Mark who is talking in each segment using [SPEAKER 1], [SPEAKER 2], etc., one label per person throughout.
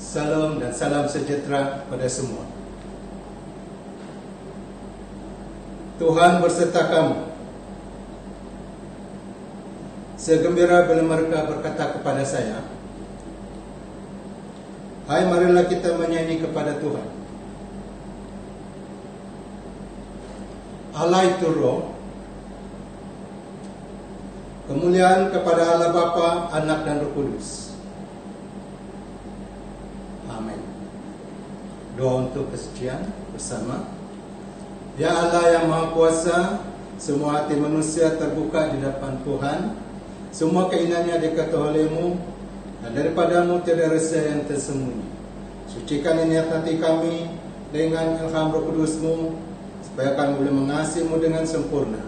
[SPEAKER 1] Salam dan salam sejahtera pada semua. Tuhan berserta kamu. Segembira bila mereka berkata kepada saya, hai, marilah kita menyanyi kepada Tuhan. Allah itu Roh. Kemuliaan kepada Allah Bapa, Anak dan Roh Kudus. Amin. Doa untuk kesucian bersama. Ya Allah yang Maha Kuasa, semua hati manusia terbuka di hadapan Tuhan. Semua keinginannya dikatakan oleh-Mu, dan daripadamu tiada rasa yang tersembunyi. Sucikan niat hati kami dengan ilham Roh Kudus-Mu, supaya kami boleh mengasihi-Mu dengan sempurna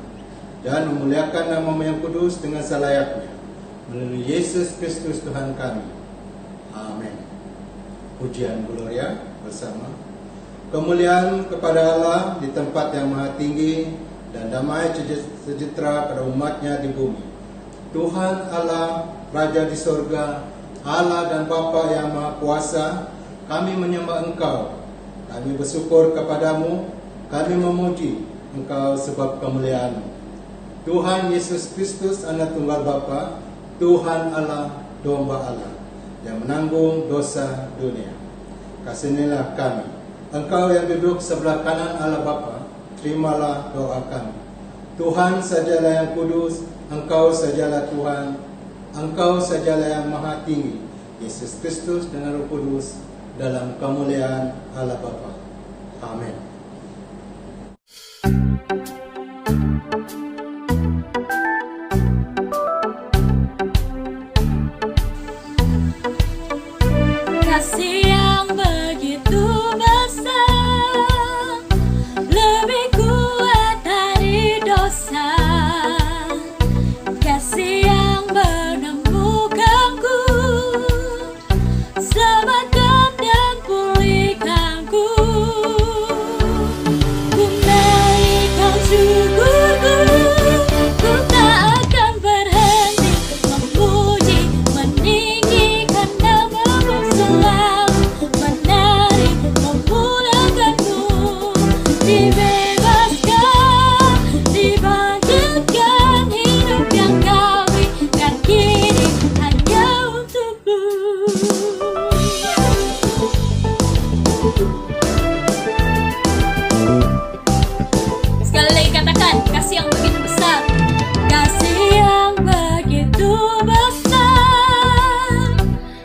[SPEAKER 1] dan memuliakan nama-Mu yang kudus dengan selayaknya, melalui Yesus Kristus Tuhan kami. Amin. Pujian Gloria bersama. Kemuliaan kepada Allah di tempat yang maha tinggi, dan damai sejahtera pada umatnya di bumi. Tuhan Allah, Raja di sorga, Allah dan Bapa yang maha kuasa, kami menyembah Engkau. Kami bersyukur kepadamu, kami memuji Engkau sebab kemuliaan-Mu. Tuhan Yesus Kristus, Anak Tunggal Bapa, Tuhan Allah, Domba Allah, yang menanggung dosa dunia. Kasihanilah kami. Engkau yang duduk sebelah kanan Allah Bapa, terimalah doa kami. Tuhan sajalah yang kudus, Engkau sajalah Tuhan, Engkau sajalah yang maha tinggi, Yesus Kristus dengan Roh Kudus, dalam kemuliaan Allah Bapa. Amin.
[SPEAKER 2] Kasih yang begitu besar, lebih kuat dari dosa. Kasih yang menemukanku, selamatkan dan pulihkanku. Ku naikkan syukurku, ku tak akan berhenti memuji, meninggikan nama-Mu selalu, menari, memuliakan-Mu. Dibebaskan, dibangkitkan, hidup yang Kau berikan kini hanya untuk-Mu. Sekali lagi katakan, kasih yang begitu besar. Kasih yang begitu besar,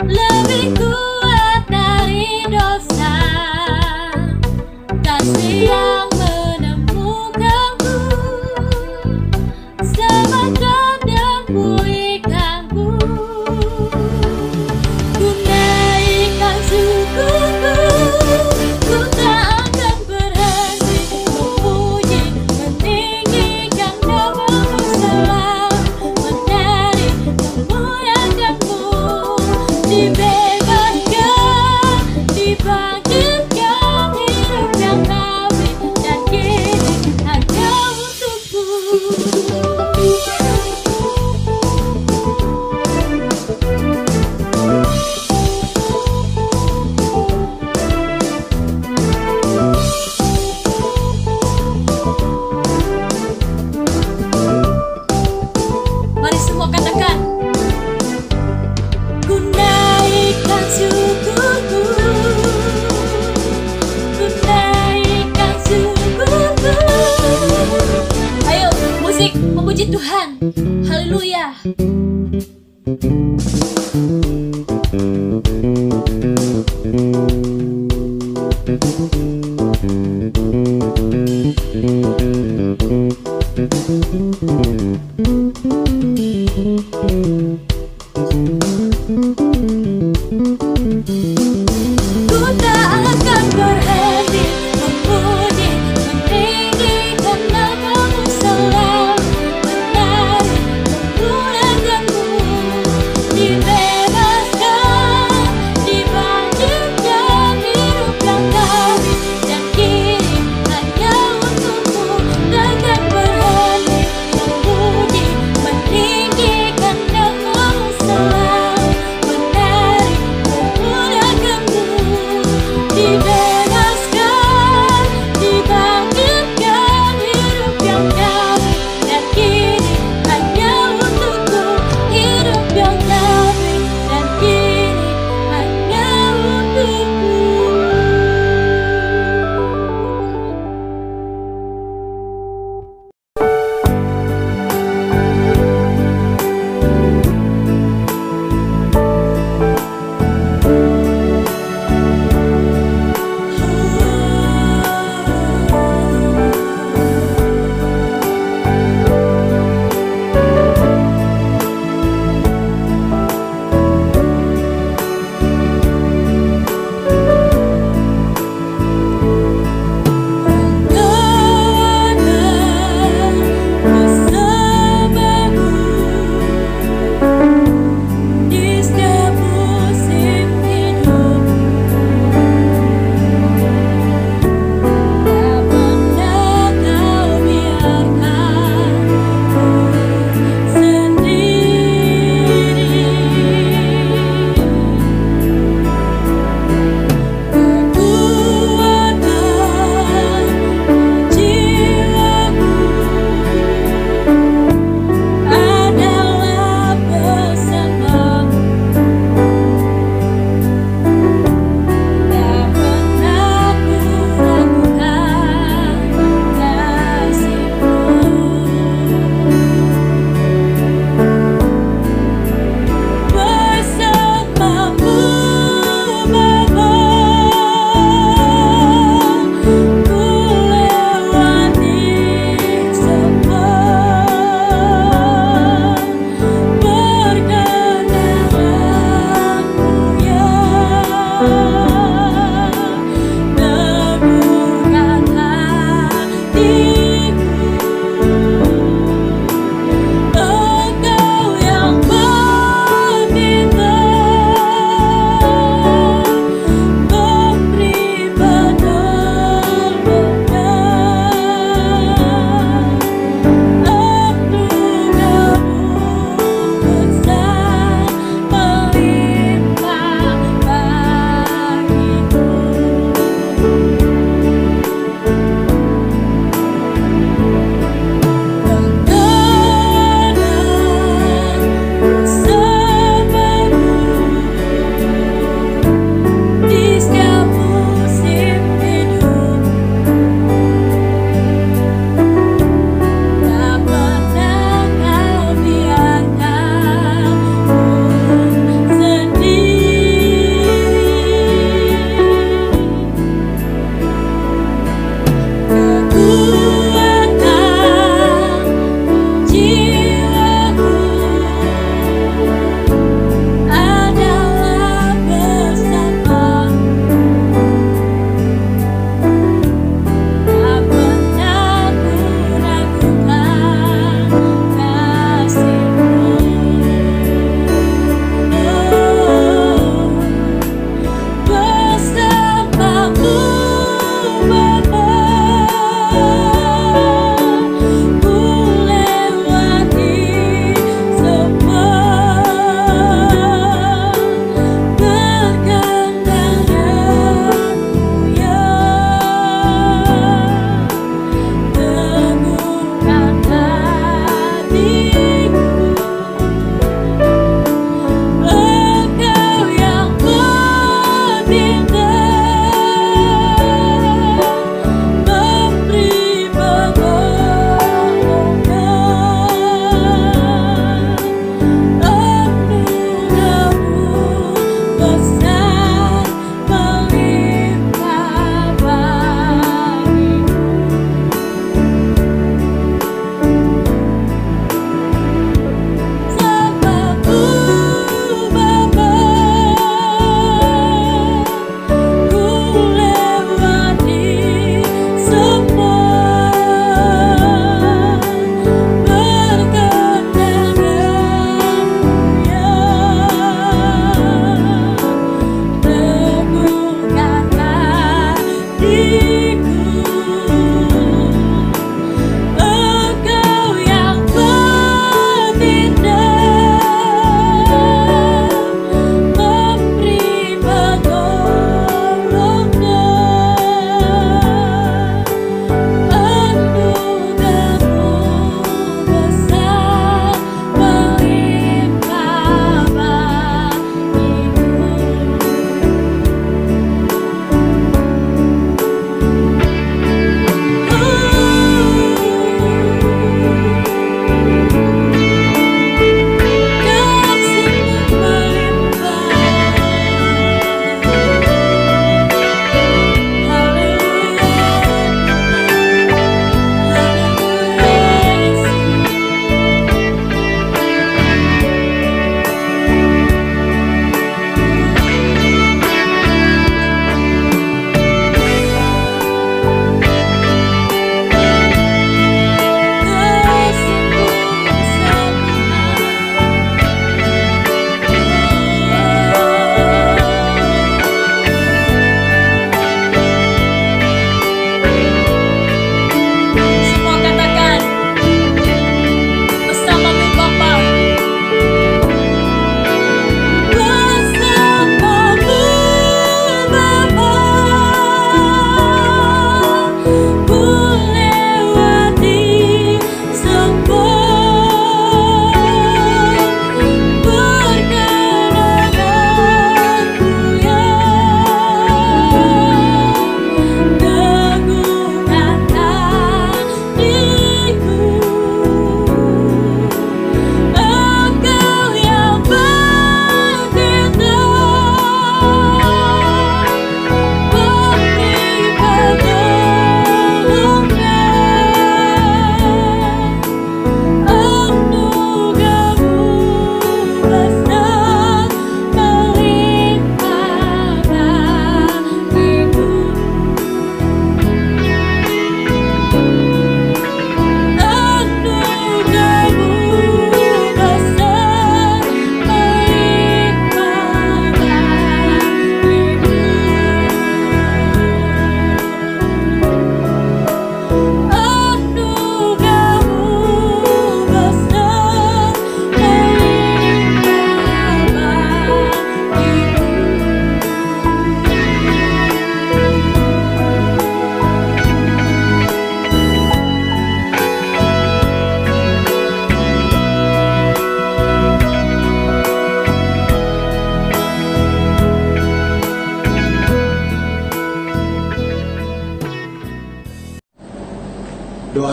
[SPEAKER 2] lebih kuat dari dosa. Kasih yang menemukanku, selamatkan dan pulihkanku. Ku naikkan syukurku, ku tak akan berhenti memuji, meninggikan nama-Mu selalu, menari, memuliakan-Mu. Dibebaskan, dibangkitkan, hidup yang Kau berikan kini hanya untuk-Mu. Mari semua katakan, ku naikkan syukurku, ku naikkan syukurku. Ayo musik memuji Tuhan. Haleluya. Ku tak akan berhenti memuji, meninggikan nama-Mu selalu, menari, memuliakan-Mu.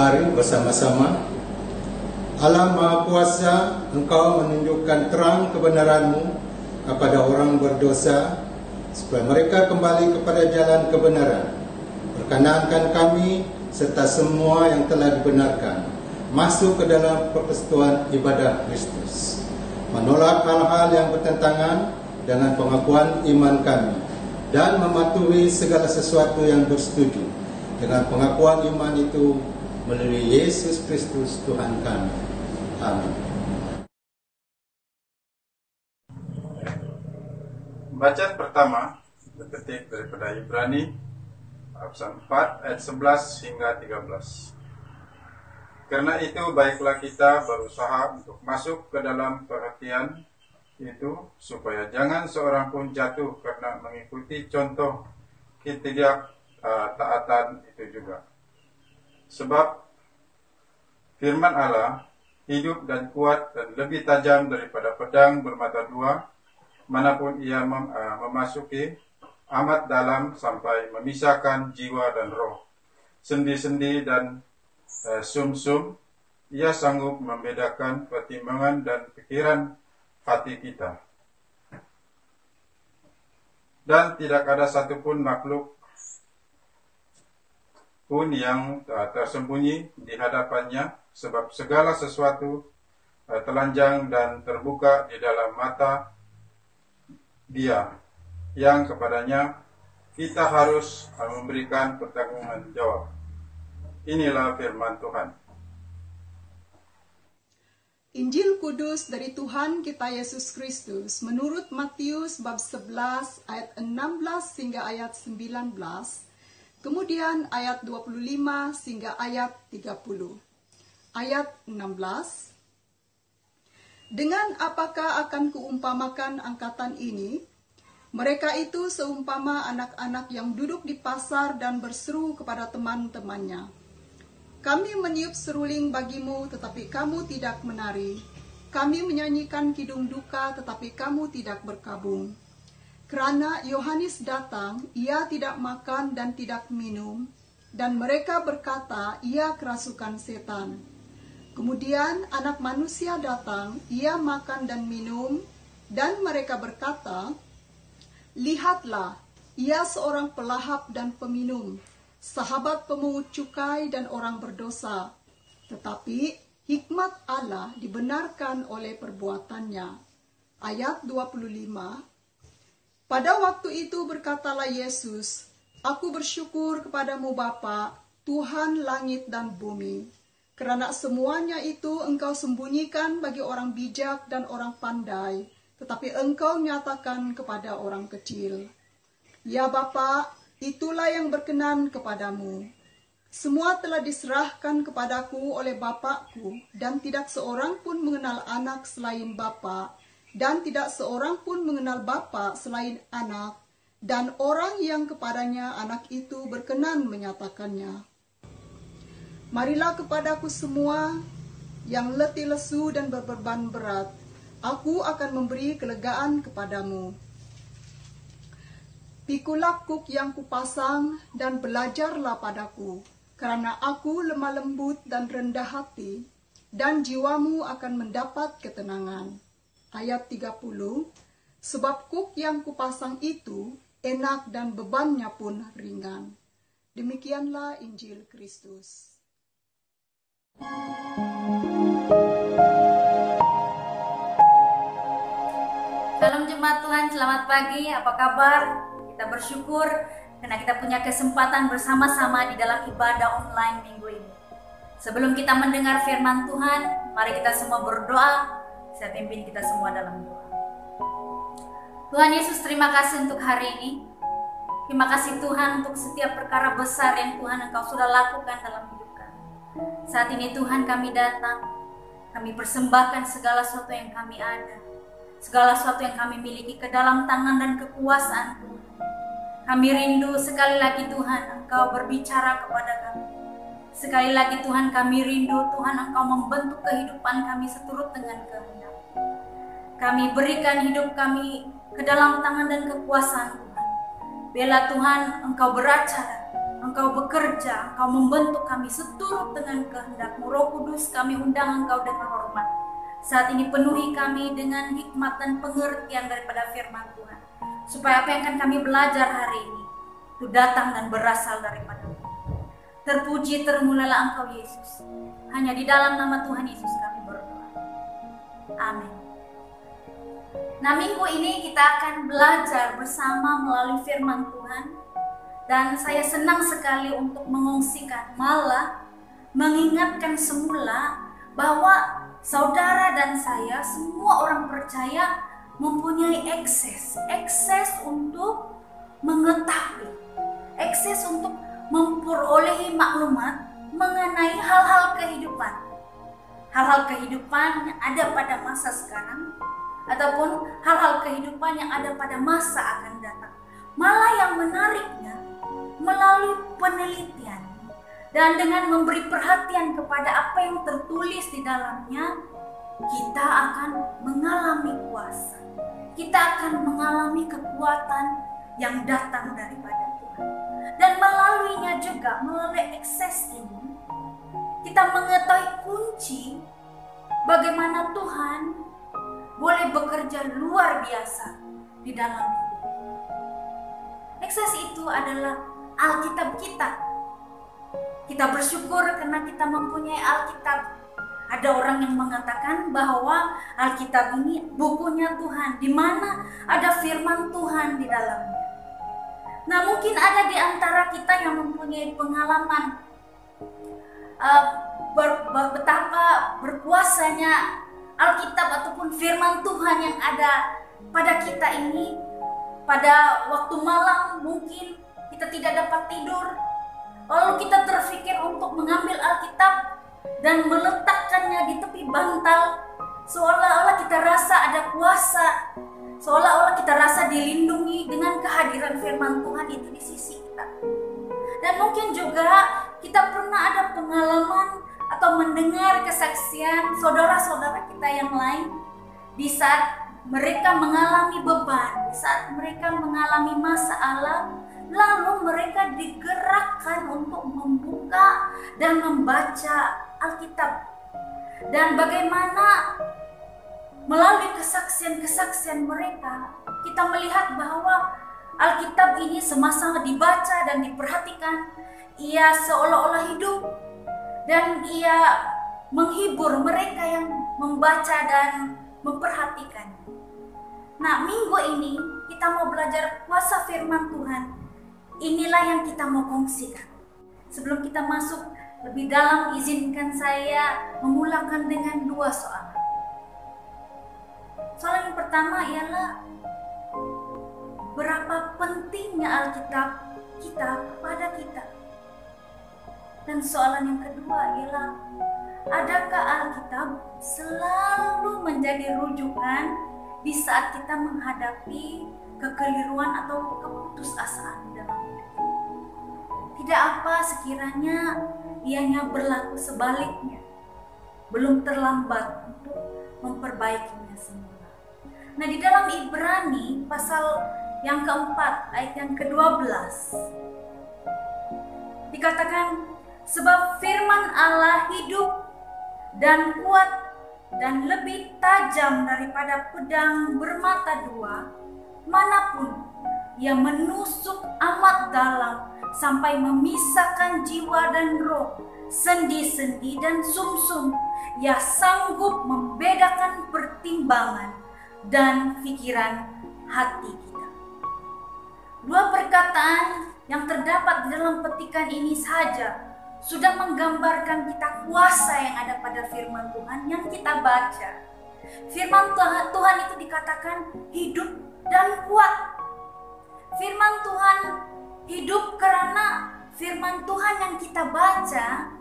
[SPEAKER 1] mari bersama-sama. Allah Maha Kuasa, Engkau menunjukkan terang kebenaran-Mu kepada orang berdosa, supaya mereka kembali kepada jalan kebenaran. Perkenankan kami serta semua yang telah dibenarkan masuk ke dalam persekutuan ibadah Kristus, menolak hal-hal yang bertentangan dengan pengakuan iman kami, dan mematuhi segala sesuatu yang bersetuju dengan pengakuan iman itu melalui Yesus Kristus Tuhan kami. Amin.
[SPEAKER 3] Bacaan pertama terpetik daripada Ibrani pasal 4 ayat 11 hingga 13. Karena itu baiklah kita berusaha untuk masuk ke dalam perhatian itu, supaya jangan seorang pun jatuh karena mengikuti contoh ketidak-taatan itu juga. Sebab firman Allah hidup dan kuat dan lebih tajam daripada pedang bermata dua, manapun ia memasuki amat dalam sampai memisahkan jiwa dan roh, sendi-sendi dan sum-sum. Ia sanggup membedakan pertimbangan dan pikiran hati kita. Dan tidak ada satupun makhluk pun yang tersembunyi di hadapannya, sebab segala sesuatu telanjang dan terbuka di dalam mata Dia, yang kepadanya kita harus memberikan pertanggungan jawab. Inilah firman Tuhan.
[SPEAKER 4] Injil Kudus dari Tuhan kita Yesus Kristus menurut Matius bab 11 ayat 16 hingga ayat 19, kemudian ayat 25 hingga ayat 30. Ayat 16. Dengan apakah akan kuumpamakan angkatan ini? Mereka itu seumpama anak-anak yang duduk di pasar dan berseru kepada teman-temannya, "Kami meniup seruling bagimu, tetapi kamu tidak menari. Kami menyanyikan kidung duka, tetapi kamu tidak berkabung. Kerana Yohanes datang, ia tidak makan dan tidak minum, dan mereka berkata, ia kerasukan setan. Kemudian anak manusia datang, ia makan dan minum, dan mereka berkata, lihatlah, ia seorang pelahap dan peminum, sahabat pemungut cukai dan orang berdosa. Tetapi hikmat Allah dibenarkan oleh perbuatannya." Ayat 25. Pada waktu itu berkatalah Yesus, "Aku bersyukur kepadamu Bapa, Tuhan langit dan bumi, karena semuanya itu engkau sembunyikan bagi orang bijak dan orang pandai, tetapi engkau nyatakan kepada orang kecil. Ya Bapa, itulah yang berkenan kepadamu. Semua telah diserahkan kepadaku oleh Bapakku, dan tidak seorang pun mengenal anak selain Bapa, dan tidak seorang pun mengenal Bapa selain anak, dan orang yang kepadanya anak itu berkenan menyatakannya. Marilah kepadaku semua yang letih lesu dan berbeban berat, aku akan memberi kelegaan kepadamu. Pikulah kuk yang kupasang dan belajarlah padaku, karena aku lemah lembut dan rendah hati, dan jiwamu akan mendapat ketenangan." Ayat 30. Sebab kuk yang kupasang itu enak dan bebannya pun ringan. Demikianlah Injil Kristus.
[SPEAKER 2] Salam jemaat Tuhan, selamat pagi, apa kabar? Kita bersyukur karena kita punya kesempatan bersama-sama di dalam ibadah online minggu ini. Sebelum kita mendengar firman Tuhan, mari kita semua berdoa. Saya pimpin kita semua dalam doa. Tuhan Yesus, terima kasih untuk hari ini. Terima kasih Tuhan untuk setiap perkara besar yang Tuhan Engkau sudah lakukan dalam hidup kami. Saat ini Tuhan kami datang, kami persembahkan segala sesuatu yang kami ada, segala sesuatu yang kami miliki ke dalam tangan dan kekuasaan Tuhan. Kami rindu sekali lagi Tuhan Engkau berbicara kepada kami. Sekali lagi Tuhan kami rindu Tuhan Engkau membentuk kehidupan kami seturut dengan kehendak. Kami berikan hidup kami ke dalam tangan dan kekuasaan Tuhan. Bela Tuhan Engkau beracara, Engkau bekerja, Engkau membentuk kami seturut dengan kehendak-Mu. Roh Kudus, kami undang Engkau dengan hormat. Saat ini penuhi kami dengan hikmat dan pengertian daripada firman Tuhan, supaya apa yang akan kami belajar hari ini itu datang dan berasal daripada-Mu. Terpuji termulalah Engkau Yesus. Hanya di dalam nama Tuhan Yesus kami berdoa. Amin. Nah, minggu ini kita akan belajar bersama melalui firman Tuhan. Dan saya senang sekali untuk mengungsikan, malah mengingatkan semula bahwa saudara dan saya, semua orang percaya mempunyai akses untuk mengetahui, akses untuk memperolehi maklumat mengenai hal-hal kehidupan. Hal-hal kehidupan yang ada pada masa sekarang, ataupun hal-hal kehidupan yang ada pada masa akan datang. Malah yang menariknya, melalui penelitian dan dengan memberi perhatian kepada apa yang tertulis di dalamnya, kita akan mengalami kuasa. Kita akan mengalami kekuatan yang datang daripada Tuhan. Dan melaluinya juga, melalui akses ini, kita mengetahui kunci bagaimana Tuhan boleh bekerja luar biasa di dalam hidup. Akses itu adalah Alkitab kita. Kita bersyukur karena kita mempunyai Alkitab. Ada orang yang mengatakan bahwa Alkitab ini bukunya Tuhan, di mana ada firman Tuhan di dalamnya. Nah, mungkin ada di antara kita yang mempunyai pengalaman betapa berkuasanya Alkitab ataupun firman Tuhan yang ada pada kita ini. Pada waktu malam mungkin kita tidak dapat tidur, lalu kita terpikir untuk mengambil Alkitab dan meletakkannya di tepi bantal, seolah-olah kita rasa ada kuasa, seolah-olah kita rasa dilindungi dengan kehadiran firman Tuhan itu di sisi kita. Dan mungkin juga kita pernah ada pengalaman atau mendengar kesaksian saudara-saudara kita yang lain di saat mereka mengalami beban, di saat mereka mengalami masalah, lalu mereka digerakkan untuk membuka dan membaca Alkitab. Dan bagaimana melalui kesaksian-kesaksian mereka, kita melihat bahwa Alkitab ini semasa dibaca dan diperhatikan, ia seolah-olah hidup dan ia menghibur mereka yang membaca dan memperhatikan. Nah, minggu ini kita mau belajar kuasa firman Tuhan. Inilah yang kita mau kongsikan. Sebelum kita masuk lebih dalam, izinkan saya memulakan dengan dua soal. Soal yang pertama ialah berapa pentingnya Alkitab kita kepada kita. Dan soalan yang kedua ialah, adakah Alkitab selalu menjadi rujukan di saat kita menghadapi kekeliruan atau keputusasaan dalam hidup? Tidak apa sekiranya ianya berlaku sebaliknya. Belum terlambat untuk memperbaikinya semula. Nah, di dalam Ibrani pasal yang keempat ayat yang ke-12 dikatakan, sebab firman Allah hidup dan kuat dan lebih tajam daripada pedang bermata dua, manapun ia menusuk amat dalam sampai memisahkan jiwa dan roh, sendi-sendi dan sumsum. Ia sanggup membedakan pertimbangan dan pikiran hati kita. Dua perkataan yang terdapat di dalam petikan ini saja sudah menggambarkan kita kuasa yang ada pada firman Tuhan yang kita baca. Firman Tuhan itu dikatakan hidup dan kuat. Firman Tuhan hidup karena firman Tuhan yang kita baca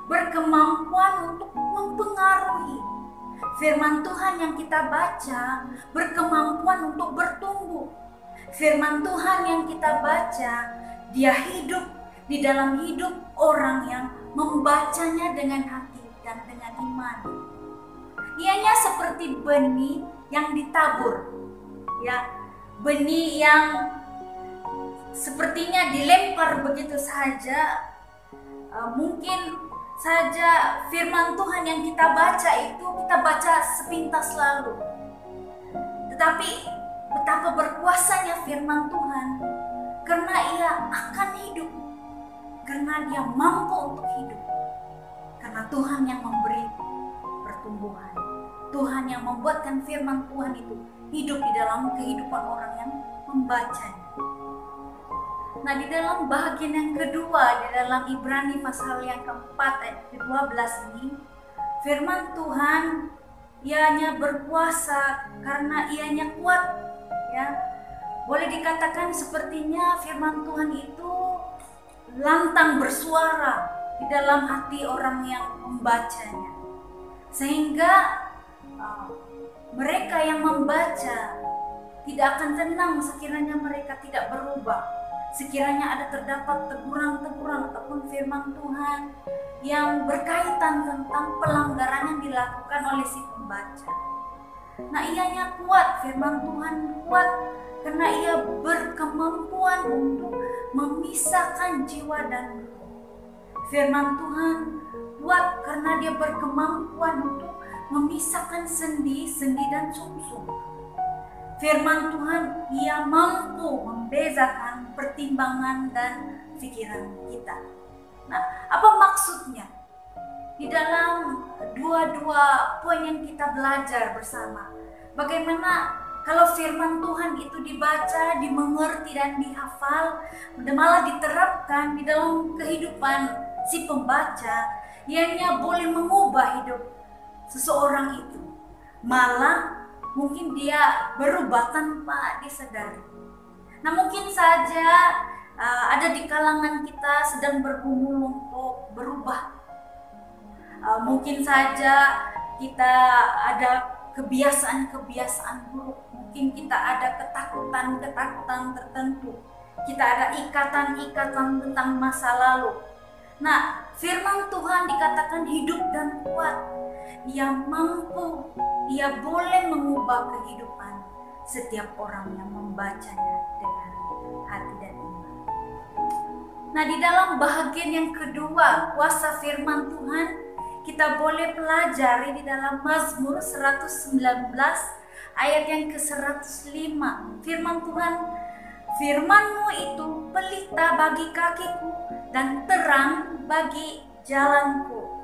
[SPEAKER 2] berkemampuan untuk mempengaruhi. Firman Tuhan yang kita baca berkemampuan untuk bertumbuh. Firman Tuhan yang kita baca, dia hidup di dalam hidup orang yang membacanya dengan hati dan dengan iman. Ianya seperti benih yang ditabur, ya, benih yang sepertinya dilempar begitu saja. Mungkin saja firman Tuhan yang kita baca itu kita baca sepintas lalu. Tetapi betapa berkuasanya firman Tuhan, karena ia akan hidup, karena dia mampu untuk hidup, karena Tuhan yang memberi pertumbuhan, Tuhan yang membuatkan firman Tuhan itu hidup di dalam kehidupan orang yang membacanya. Nah, di dalam bagian yang kedua, di dalam Ibrani pasal yang keempat ayat 12 ini, firman Tuhan, ianya berkuasa karena ianya kuat, ya. Boleh dikatakan sepertinya firman Tuhan itu lantang bersuara di dalam hati orang yang membacanya, sehingga mereka yang membaca tidak akan tenang sekiranya mereka tidak berubah. Sekiranya ada terdapat teguran-teguran ataupun firman Tuhan yang berkaitan tentang pelanggaran yang dilakukan oleh si pembaca. Nah, ianya kuat, firman Tuhan kuat karena ia berkemampuan untuk memisahkan jiwa dan ruh. Firman Tuhan kuat karena dia berkemampuan untuk memisahkan sendi dan sumsum. Firman Tuhan, ia mampu membezakan pertimbangan dan pikiran kita. Nah, apa maksudnya? Di dalam dua poin yang kita belajar bersama, bagaimana kalau firman Tuhan itu dibaca, dimengerti dan dihafal, malah diterapkan di dalam kehidupan si pembaca, ianya boleh mengubah hidup seseorang itu. Malah mungkin dia berubah tanpa disadari. Nah, mungkin saja ada di kalangan kita sedang bergumul untuk berubah. Mungkin saja kita ada kebiasaan-kebiasaan buruk. Mungkin kita ada ketakutan-ketakutan tertentu. Kita ada ikatan-ikatan tentang masa lalu. Nah, firman Tuhan dikatakan hidup dan kuat. Ia mampu, ia boleh mengubah kehidupan setiap orang yang membacanya dengan hati dan iman. Nah, di dalam bahagian yang kedua, kuasa firman Tuhan, kita boleh pelajari di dalam Mazmur 119 ayat yang ke-105. Firman Tuhan, firman-Mu itu pelita bagi kakiku dan terang bagi jalanku.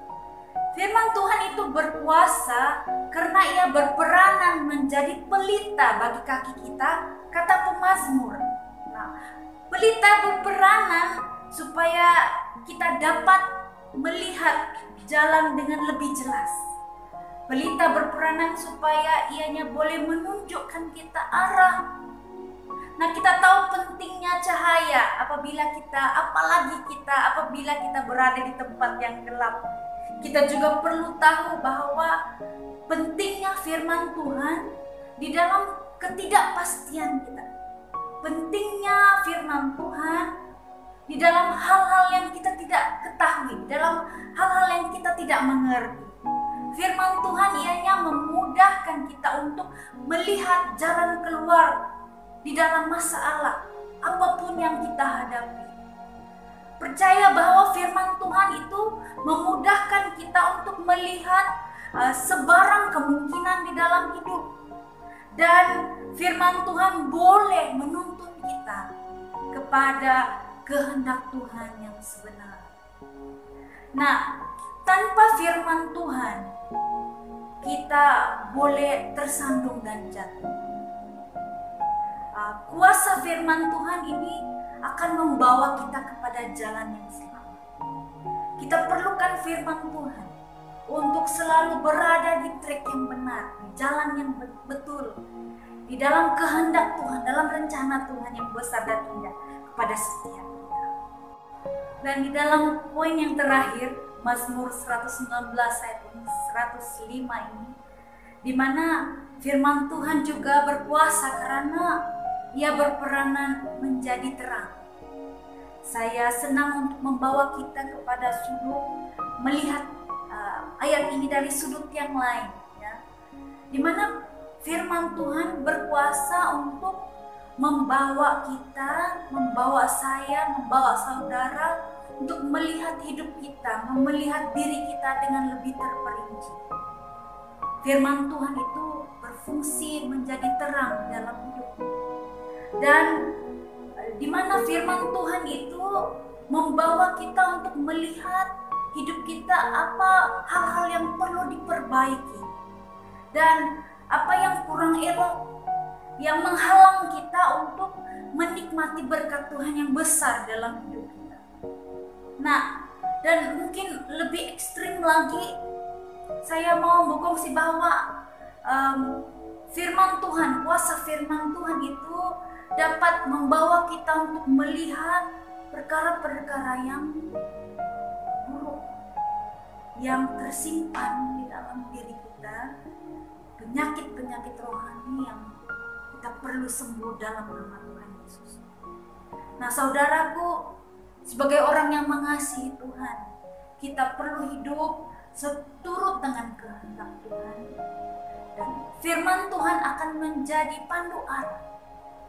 [SPEAKER 2] Firman Tuhan itu berkuasa karena ia berperanan menjadi pelita bagi kaki kita, kata pemazmur. Nah, pelita berperanan supaya kita dapat melihat jalan dengan lebih jelas. Pelita berperanan supaya ianya boleh menunjukkan kita arah. Nah, kita tahu pentingnya cahaya apabila kita berada di tempat yang gelap. Kita juga perlu tahu bahwa pentingnya firman Tuhan di dalam ketidakpastian kita. Pentingnya firman Tuhan di dalam hal-hal yang kita tidak ketahui, dalam hal-hal yang kita tidak mengerti. Firman Tuhan ianya memudahkan kita untuk melihat jalan keluar di dalam masalah apapun yang kita hadapi. Percaya bahwa firman Tuhan itu memudahkan kita untuk melihat sebarang kemungkinan di dalam hidup. Dan firman Tuhan boleh menuntun kita kepada kehendak Tuhan yang sebenar. Nah, tanpa firman Tuhan, kita boleh tersandung dan jatuh. Kuasa firman Tuhan ini akan membawa kita kepada jalan yang selamat. Kita perlukan firman Tuhan untuk selalu berada di track yang benar, di jalan yang betul, di dalam kehendak Tuhan, dalam rencana Tuhan yang besar dan indah kepada setiap kita. Dan di dalam poin yang terakhir, Mazmur 119 ayat 105 ini, di mana firman Tuhan juga berkuasa karena ia berperanan menjadi terang. Saya senang untuk membawa kita kepada sudut melihat ayat ini dari sudut yang lain, ya, di mana firman Tuhan berkuasa untuk membawa kita, membawa saya, membawa saudara untuk melihat hidup kita, melihat diri kita dengan lebih terperinci. Firman Tuhan itu berfungsi menjadi terang dalam hidup. Dan di mana firman Tuhan itu membawa kita untuk melihat hidup kita, apa hal-hal yang perlu diperbaiki dan apa yang kurang elok, yang menghalang kita untuk menikmati berkat Tuhan yang besar dalam hidup kita. Nah, dan mungkin lebih ekstrim lagi, saya mau berkongsi bahwa firman Tuhan, kuasa firman Tuhan itu dapat membawa kita untuk melihat perkara-perkara yang buruk, yang tersimpan di dalam diri kita, penyakit-penyakit rohani yang kita perlu sembuh dalam nama Tuhan Yesus. Nah, saudaraku, sebagai orang yang mengasihi Tuhan, kita perlu hidup seturut dengan kehendak Tuhan. Dan firman Tuhan akan menjadi pandu arah.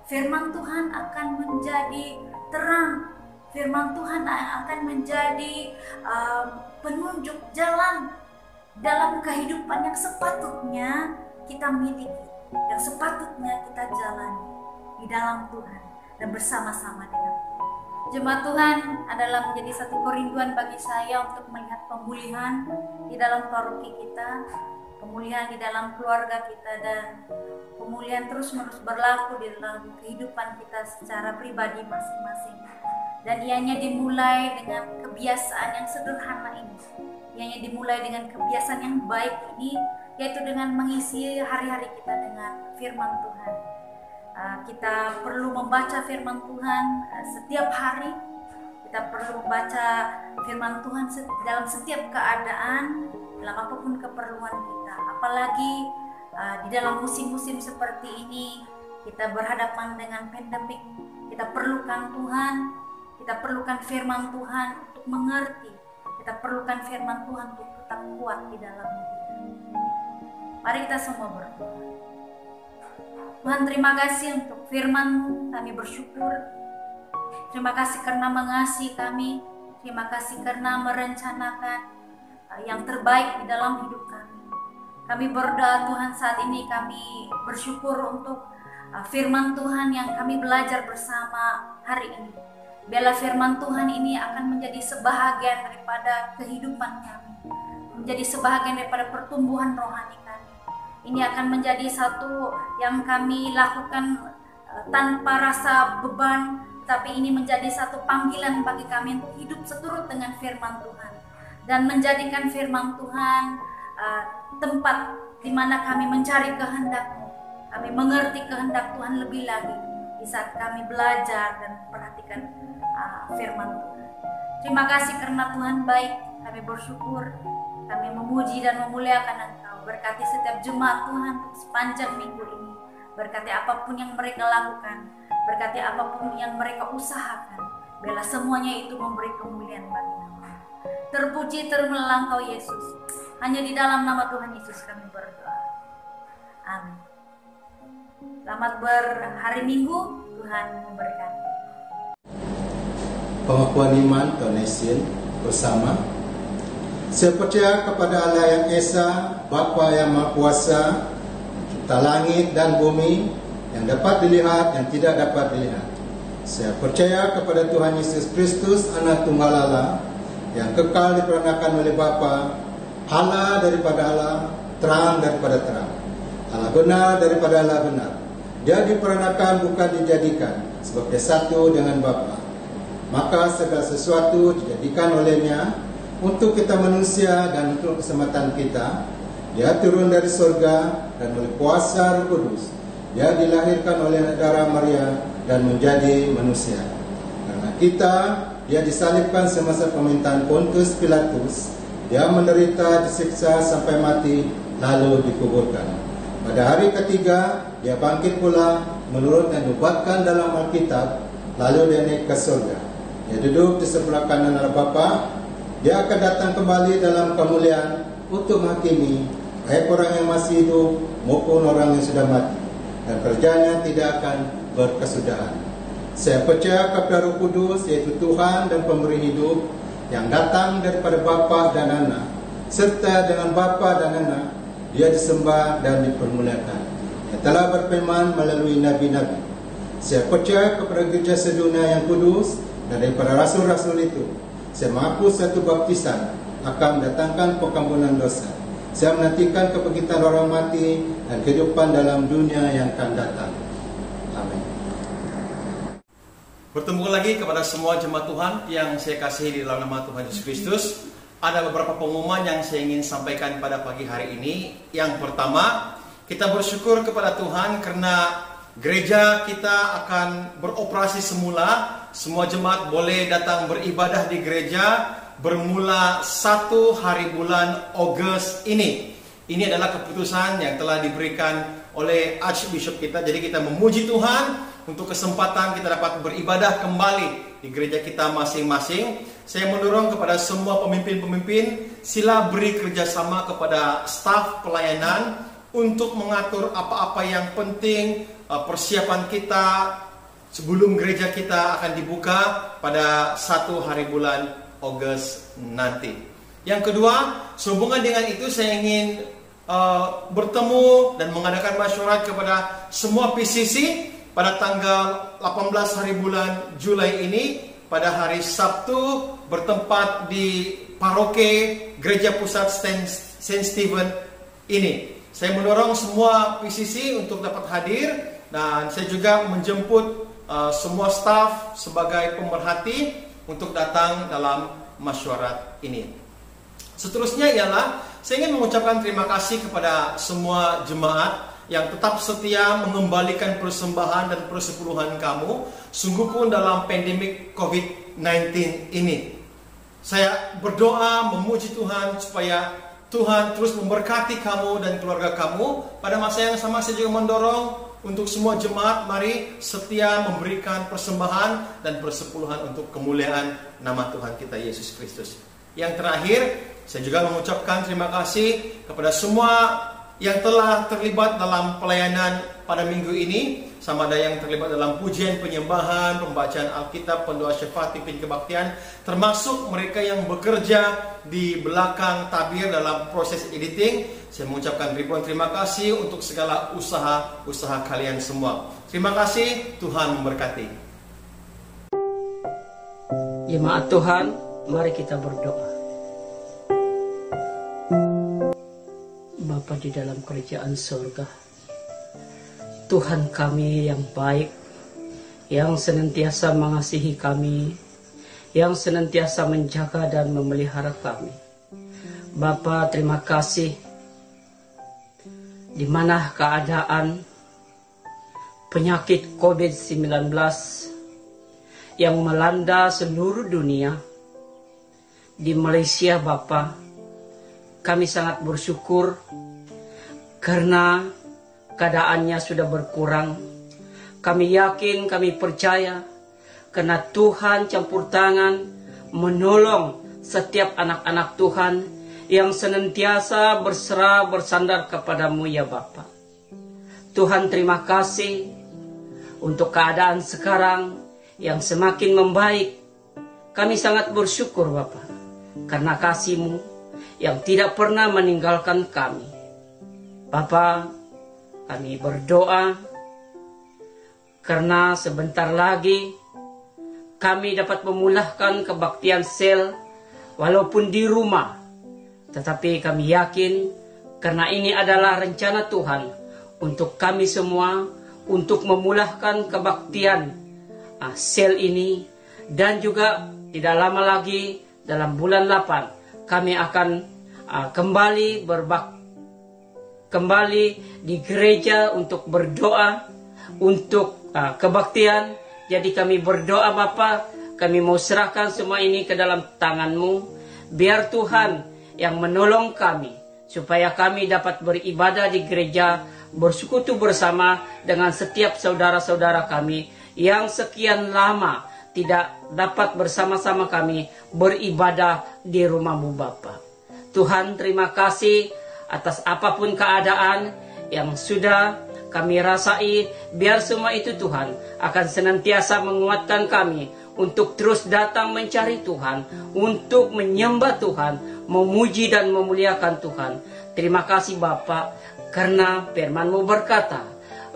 [SPEAKER 2] Firman Tuhan akan menjadi terang. Firman Tuhan akan menjadi penunjuk jalan dalam kehidupan yang sepatutnya kita miliki, yang sepatutnya kita jalani di dalam Tuhan dan bersama-sama dengan Tuhan. Jemaat Tuhan adalah menjadi satu kerinduan bagi saya untuk melihat pemulihan di dalam paroki kita, pemulihan di dalam keluarga kita, dan pemulihan terus-menerus berlaku di dalam kehidupan kita secara pribadi masing-masing. Dan ianya dimulai dengan kebiasaan yang sederhana ini, ianya dimulai dengan kebiasaan yang baik ini, yaitu dengan mengisi hari-hari kita dengan firman Tuhan. Kita perlu membaca firman Tuhan setiap hari. Kita perlu membaca firman Tuhan dalam setiap keadaan, dalam apapun keperluan kita. Apalagi di dalam musim-musim seperti ini, kita berhadapan dengan pandemik. Kita perlukan Tuhan, kita perlukan firman Tuhan untuk mengerti. Kita perlukan firman Tuhan untuk tetap kuat di dalam kita. Mari kita semua berdoa. Tuhan, terima kasih untuk firman, kami bersyukur. Terima kasih karena mengasihi kami. Terima kasih karena merencanakan yang terbaik di dalam hidup kami. Kami berdoa Tuhan, saat ini kami bersyukur untuk firman Tuhan yang kami belajar bersama hari ini. Biarlah firman Tuhan ini akan menjadi sebahagian daripada kehidupan kami, menjadi sebahagian daripada pertumbuhan rohani kami. Ini akan menjadi satu yang kami lakukan tanpa rasa beban, tapi ini menjadi satu panggilan bagi kami untuk hidup seturut dengan firman Tuhan dan menjadikan firman Tuhan tempat di mana kami mencari kehendak-Mu, kami mengerti kehendak Tuhan lebih lagi di saat kami belajar dan perhatikan firman Tuhan. Terima kasih karena Tuhan baik, kami bersyukur, kami memuji dan memuliakan Engkau. Berkati setiap jemaat Tuhan sepanjang minggu ini. Berkati apapun yang mereka lakukan, berkati apapun yang mereka usahakan. Biarlah semuanya itu memberi kemuliaan bagi nama. Terpuji terpujilah Engkau Yesus. Hanya di dalam nama Tuhan Yesus kami berdoa. Amin. Selamat berhari Minggu, Tuhan memberkati.
[SPEAKER 1] Pengakuan iman Tonesin bersama. Saya percaya kepada Allah yang Esa, Bapa yang Maha Kuasa, Cipta langit dan bumi, yang dapat dilihat dan tidak dapat dilihat. Saya percaya kepada Tuhan Yesus Kristus, Anak Tunggal Allah, yang kekal diperanakan oleh Bapa, Allah daripada Allah, terang daripada terang, Allah benar daripada Allah benar. Dia diperanakan bukan dijadikan, sebab dia satu dengan Bapa. Maka segala sesuatu dijadikan olehnya untuk kita manusia dan untuk keselamatan kita. Dia turun dari surga dan oleh kuasa Roh Kudus dia dilahirkan oleh darah Maria dan menjadi manusia. Karena kita, dia disalibkan semasa pemerintahan Pontius Pilatus. Dia menderita, disiksa sampai mati, lalu dikuburkan. Pada hari ketiga, dia bangkit pula menurut yang dibuatkan dalam Alkitab. Lalu dia naik ke surga. Dia duduk di sebelah kanan Allah Bapa. Dia akan datang kembali dalam kemuliaan untuk menghakimi baik orang yang masih hidup maupun orang yang sudah mati. dan kerjanya tidak akan berkesudahan. Saya percaya kepada Roh Kudus, yaitu Tuhan dan Pemberi hidup, yang datang daripada Bapa dan Anak, serta dengan Bapa dan Anak Dia disembah dan dipermuliakan. Yang telah berfirman melalui nabi-nabi. Saya percaya kepada gereja sedunia yang kudus, dan daripada rasul-rasul itu saya mengaku satu baptisan akan mendatangkan pengampunan dosa. Saya menantikan kebangkitan orang mati dan kehidupan dalam dunia yang akan datang. Amin.
[SPEAKER 5] Bertemu lagi kepada semua jemaat Tuhan yang saya kasihi di dalam nama Tuhan Yesus Kristus. Ada beberapa pengumuman yang saya ingin sampaikan pada pagi hari ini. Yang pertama, kita bersyukur kepada Tuhan karena gereja kita akan beroperasi semula. Semua jemaat boleh datang beribadah di gereja bermula 1 hari bulan Agustus ini. Ini adalah keputusan yang telah diberikan oleh Archbishop kita. Jadi kita memuji Tuhan untuk kesempatan kita dapat beribadah kembali di gereja kita masing-masing. Saya mendorong kepada semua pemimpin-pemimpin, sila beri kerjasama kepada staf pelayanan untuk mengatur apa-apa yang penting, persiapan kita sebelum gereja kita akan dibuka pada 1 hari bulan Agustus nanti. Yang kedua, sehubungan dengan itu saya ingin bertemu dan mengadakan masyarakat kepada semua PCC pada tanggal 18 hari bulan Julai ini, pada hari Sabtu, bertempat di paroke Gereja Pusat Saint Stephen ini. Saya mendorong semua PCC untuk dapat hadir, dan saya juga menjemput semua staf sebagai pemerhati untuk datang dalam masyarakat ini. Seterusnya ialah saya ingin mengucapkan terima kasih kepada semua jemaat yang tetap setia mengembalikan persembahan dan persepuluhan kamu, sungguh pun dalam pandemik COVID-19 ini. Saya berdoa memuji Tuhan supaya Tuhan terus memberkati kamu dan keluarga kamu. Pada masa yang sama saya juga mendorong untuk semua jemaat, mari setia memberikan persembahan dan persepuluhan untuk kemuliaan nama Tuhan kita Yesus Kristus. Yang terakhir, saya juga mengucapkan terima kasih kepada semua yang telah terlibat dalam pelayanan pada minggu ini, sama ada yang terlibat dalam pujian, penyembahan, pembacaan Alkitab, pendoa syafaat, pimpin kebaktian, termasuk mereka yang bekerja di belakang tabir dalam proses editing. Saya mengucapkan ribuan terima kasih untuk segala usaha-usaha kalian semua. Terima kasih, Tuhan memberkati.
[SPEAKER 6] Jemaat Tuhan, mari kita berdoa. Bapa di dalam kerajaan surga, Tuhan kami yang baik, yang senantiasa mengasihi kami, yang senantiasa menjaga dan memelihara kami. Bapa, terima kasih di mana keadaan penyakit COVID-19 yang melanda seluruh dunia. Di Malaysia, Bapa, kami sangat bersyukur karena keadaannya sudah berkurang. Kami yakin, kami percaya karena Tuhan campur tangan menolong setiap anak-anak Tuhan yang senantiasa berserah bersandar kepadamu ya Bapa. Tuhan, terima kasih untuk keadaan sekarang yang semakin membaik. Kami sangat bersyukur Bapa karena kasih-Mu yang tidak pernah meninggalkan kami. Bapa, kami berdoa karena sebentar lagi kami dapat memulahkan kebaktian sel walaupun di rumah. Tetapi kami yakin karena ini adalah rencana Tuhan untuk kami semua untuk memulahkan kebaktian sel ini, dan juga tidak lama lagi dalam bulan 8 kami akan kembali di gereja untuk berdoa untuk kebaktian. Jadi kami berdoa Bapa, kami mau serahkan semua ini ke dalam tangan-Mu. Biar Tuhan yang menolong kami supaya kami dapat beribadah di gereja, bersekutu bersama dengan setiap saudara-saudara kami yang sekian lama tidak dapat bersama-sama kami beribadah di rumah-Mu Bapa. Tuhan, terima kasih atas apapun keadaan yang sudah kami rasai, biar semua itu Tuhan akan senantiasa menguatkan kami untuk terus datang mencari Tuhan, untuk menyembah Tuhan, memuji dan memuliakan Tuhan. Terima kasih Bapa, karena firman-Mu berkata,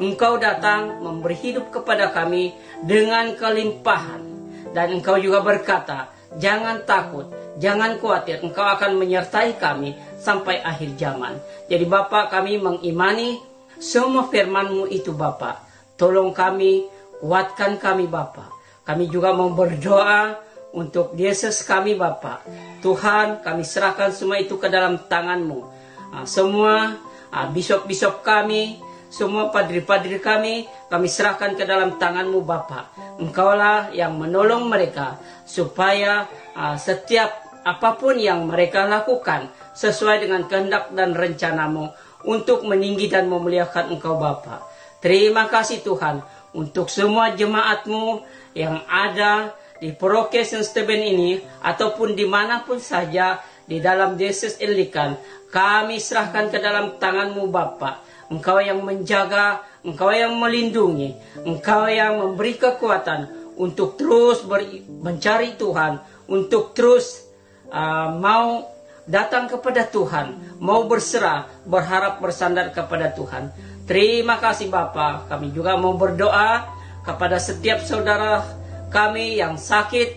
[SPEAKER 6] Engkau datang memberi hidup kepada kami dengan kelimpahan. Dan Engkau juga berkata, jangan takut, jangan khawatir, Engkau akan menyertai kami sampai akhir zaman. Jadi Bapa, kami mengimani semua firman-Mu itu Bapa. Tolong kami, kuatkan kami Bapa. Kami juga mau berdoa untuk Yesus kami Bapa. Tuhan, kami serahkan semua itu ke dalam tangan-Mu. Semua bisop-bisop kami, semua padri-padri kami serahkan ke dalam tangan-Mu Bapa. Engkaulah yang menolong mereka supaya setiap apapun yang mereka lakukan sesuai dengan kehendak dan rencana-Mu untuk meninggi dan memuliakan Engkau Bapa. Terima kasih Tuhan untuk semua jemaat-Mu yang ada di paroki St. Stephen ini ataupun dimanapun saja di dalam Yesus Ilikan. Kami serahkan ke dalam tangan-Mu Bapa. Engkau yang menjaga, Engkau yang melindungi, Engkau yang memberi kekuatan untuk terus mencari Tuhan, untuk terus mau datang kepada Tuhan, mau berserah, berharap bersandar kepada Tuhan. Terima kasih Bapa. Kami juga mau berdoa kepada setiap saudara kami yang sakit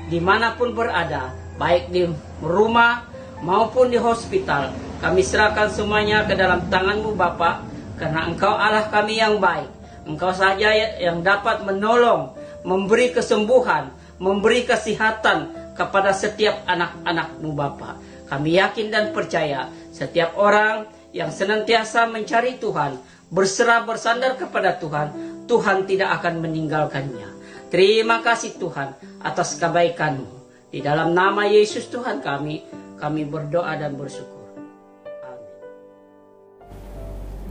[SPEAKER 6] dimanapun berada, baik di rumah maupun di hospital. Kami serahkan semuanya ke dalam tangan-Mu Bapa, karena Engkau Allah kami yang baik. Engkau saja yang dapat menolong, memberi kesembuhan, memberi kesehatan kepada setiap anak-anak-Mu Bapa. Kami yakin dan percaya setiap orang yang senantiasa mencari Tuhan, berserah bersandar kepada Tuhan, Tuhan tidak akan meninggalkannya. Terima kasih Tuhan atas kebaikan-Mu. Di dalam nama Yesus Tuhan kami berdoa dan bersyukur.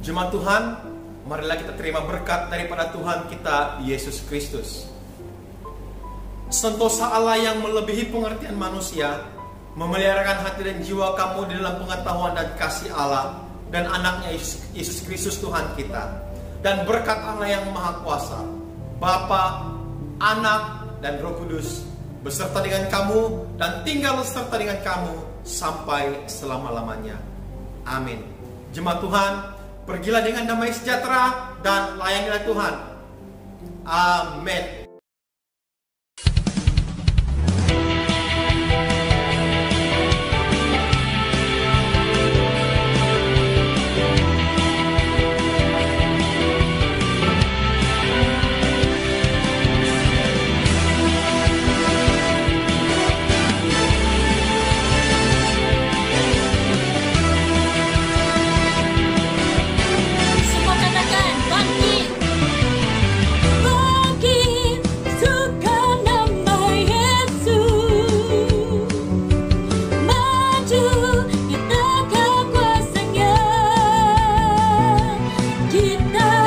[SPEAKER 5] Jemaat Tuhan, marilah kita terima berkat daripada Tuhan kita Yesus Kristus. Sentosa Allah yang melebihi pengertian manusia, memeliharakan hati dan jiwa kamu di dalam pengetahuan dan kasih Allah dan anaknya Yesus Kristus Tuhan kita. Dan berkat Allah yang Maha Kuasa, Bapa, Anak, dan Roh Kudus beserta dengan kamu dan tinggal beserta dengan kamu sampai selama-lamanya. Amin. Jemaat Tuhan, pergilah dengan damai sejahtera dan layanilah Tuhan. Amin.
[SPEAKER 7] Kita